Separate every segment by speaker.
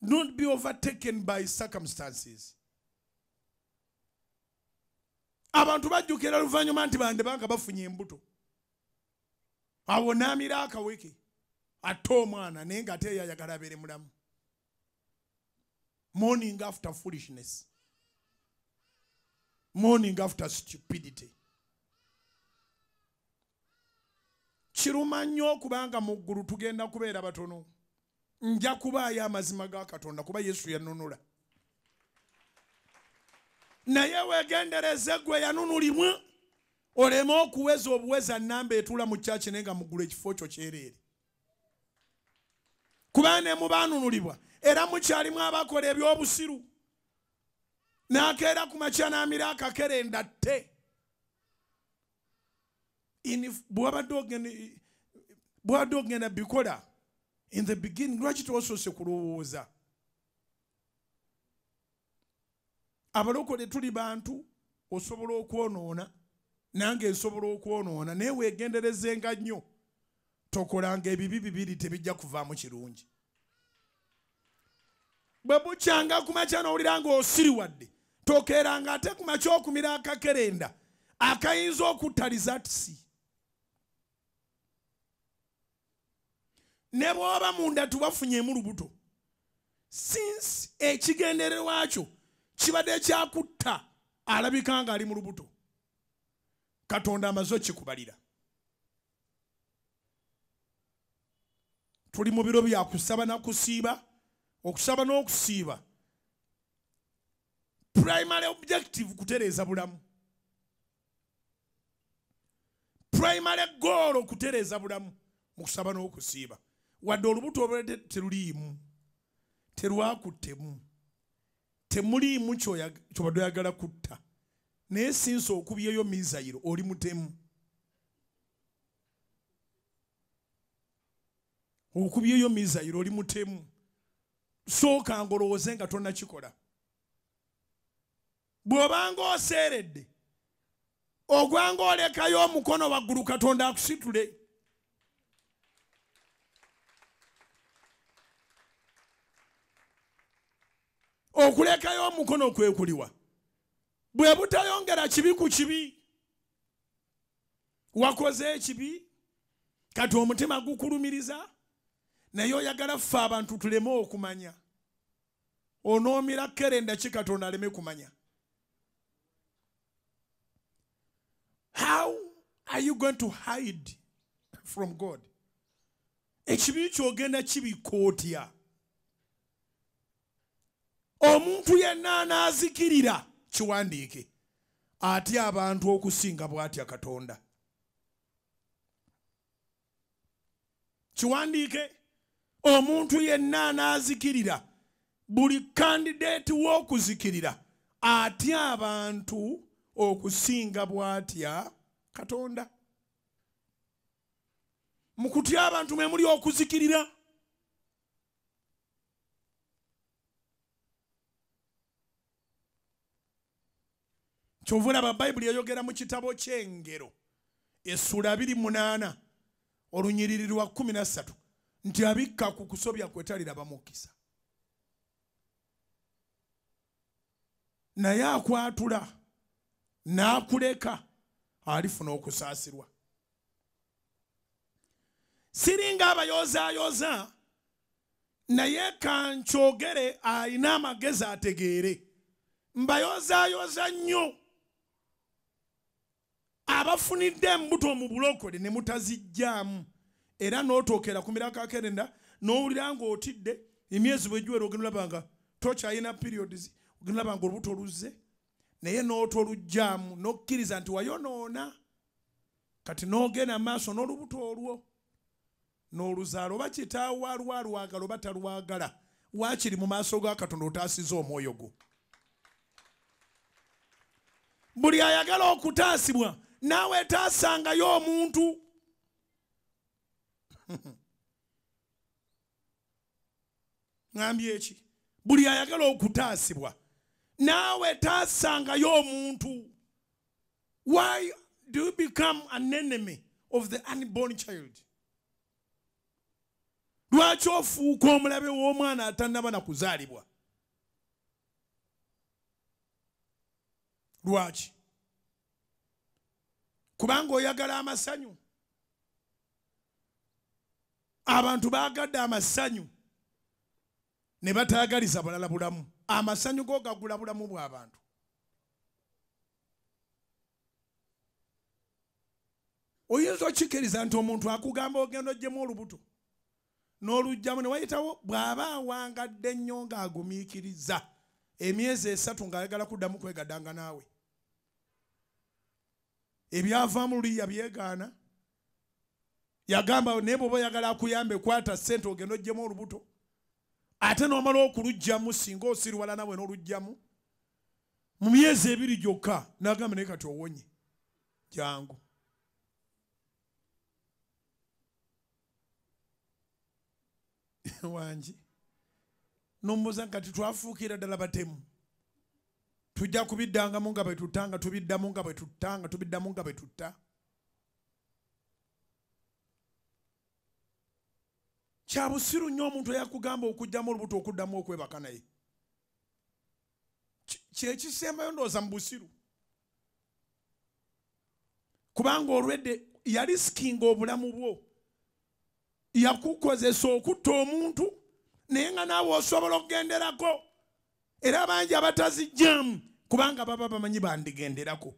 Speaker 1: Not be overtaken by circumstances. Abantu bajjukira luvannyuma nti bande banga bafunye embuto. Awo n'amira akaweke. Ate omwana naye ng'ate yayagala abeere mulamu. Mourning after foolishness. Mourning after stupidity. Kiruma nnyo kubanga mu ggulu tugenda kubeera batono. Nja kubaayo amazima ga Katonda kuba Yesu yanunula. Naye weegendereze gwe yanunulibwa oleme okuweza obuweza nnamba etula mu kyaki naye nga mu ggulu ekifo kyo kyereere. Kuba ne mu baanunulibwa era mukyalimu abakola eby'obusiru. N'akeera ku makya n'amira akakerenda tte. Bw'abadde ogenda bikola in the beginning lwaki tosoose kulowooza. Abalokole tuli bantu osobola okwonoona nange nsobola okwonoona naye weegenderezenga nnyo tokolanga ebibi bibiri tebijja kuvaamu kirungi. Bwe bukyanga ku makya n'owulira ng'osiriwadde tokeeranga ate ku makya okumira akakerenda akayinza okuttaliza tisi. Ne bw'oba munda tubafunyeemu lubuto since ekigendererwa kyo kibadde kyakutta alabika nga ali mu lubuto Katonda amaze okikubalira. Tuli mu biro bya kusaba na kusiiba. Okusaba n'okusiiba primary objective kutereeza bulamu. Primary goal kutereeza bulamu mu kusaba n'okusiiba. Wadde olubuto obulede teruliimu terwakuttemu temuliimu kyobadde oyagala kutta naye sinsi okubyeyo mizayiro oli mutemu. Okubyeyo mizayiro oli mutemu. Sooka ngolowooze nga tonnakikola. Bw'obanga oseeredde ogwanga olekayo omukono waggulu Katonda akusitule. Okulekayo omukono kwe kuliwa. Bwe butayongera kibi ku kibi. Wakoze ekibi kati omutima gukulumiriza naye oyagala ffe abantu tuleme okumanya. Onoomira kerenda ki Katonda aleme kumanya. How are you going to hide from God? Ekibi kyogenda kibikka otya? Omuntu yenna anaazikirira kiwandiike atya abantu okusinga bw'atya Katonda. Kiwandiike omuntu yenna anaazikirira buli candidate w'okuzikirira atya abantu okusinga bw'atya Katonda. Mu kutya abantu mwe muli okuzikirira. Kyova olaba Bayibuli yayogera mu kitabo ky'Engero essula 28 olunyiriri lwa 13 nti abikka ku kusobya kwetaliraba mukisa. Naye akwatula n'akuleka alifuna okusaasirwa. Siringa abayozaayoza naye kankyogere alina amagezi ategeere. Mbayozaayoza nnyo abafunidde embuto mu bulokole ne mutazijjaamu era n'otookera ku miraka akerenda n'owulira ng'otidde emyezi bw'egiwera ogenda olabanga tokyayina periods ogenda olabanga olubuto luzze naye n'otolujjaamu n'okkiriza nti wayonoona kati n'ogenda maaso n'olubuto olwo n'oluzaala oba kitaawo alwalwagala oba talwagala waakiri mu maaso ga Katonda otaasiza omwoyo gwo. Buli ayagala okutaasibwa naawe taasangayo omuntu. Ngambye eki? Buli ayagala okutaasibwa naawe taasangayo omuntu. Why do you become an enemy of the unborn child? Lwaki ofuuka omulabe w'omwana atannaba na kuzaalibwa? Lwaki? Kubanga oyagala amasanyu. Abantu baagadde amasanyu ne bataagaliza balala bulamu. Amasanyu go gagula bulamu bw'abantu. Oyinza okikiriza nti omuntu akugamba ogenda oggyemu olubuto n'olugjamu ne wayitawo bw'aba awangadde nnyo ng'agumiikiriza emyezi 3 ng'ayagala kuddamu kwegaddanga naawe. Ebyavaamu luli yabyegaana. Yagamba naye bw'oba oyagala akuyambe kwata ssente ogenda oggyemu olubuto. Ate n'omala okulugjamu singa osiriwala nawe n'olugjamu mu myezi 2 gyokka n'agamba naye kati owonye. Jangu. Wangi n'ombuuza kati twafuukira ddala batemu. Tujja kubiddangamu nga bwe tutanga, tubiddamu nga bwe tutanga, tubiddamu nga bwe tutta. Kya busiru nnyo omuntu eyakugamba okujjamu olubuto okuddamu okwebaka naye. Kyekisembayo ndowooza mu busiru. Kubanga olwedde yalisikinga obulamu bwo. Yakukozesa okutta omuntu naye nga naawe osobola okugenderako. Era bangi abatazijjamu kubanga baba bamanyi bandigenderako.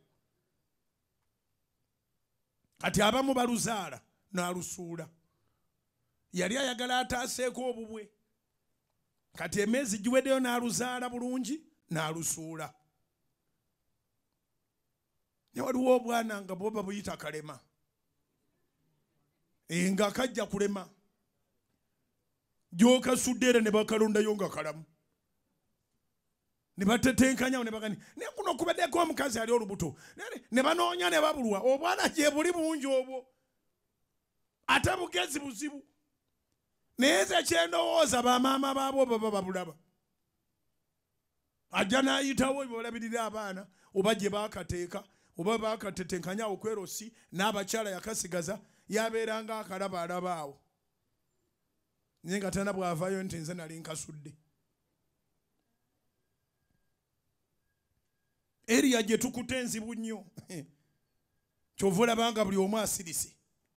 Speaker 1: Kati abamu baluzaala n'alusuula. Yali ayagala ataaseeko obubwe. Kati emyezi giweddeyo n'aluzaala bulungi n'alusuula. Ne waliwo obwana nga bwo babuyita kalema. Nga kajja kulema. Gy'okasudde era ne bakalondayo nga kalamu. Ne batetenkanyawo ne bagani ne kuno kubaddeko omukazi ali olubuto. Ne banoonya ne babulwa. Obwana gye buli bungi obwo. Ate bugezi buzibu. Naye nze kyendowooza bamaama baabwo baba babulaba. Ajja n'ayitawo balabirira abaana oba gye baakateeka oba baakatetenkanyawo kwerosi n'abakyala yakasigaza yabeeranga akalaba alaba awo. Naye nga tana bw'avaayo nti nze nali nkasudde. Eriya gye tukutte enzibu nnyo. Kyova olabanga buli omu asirise.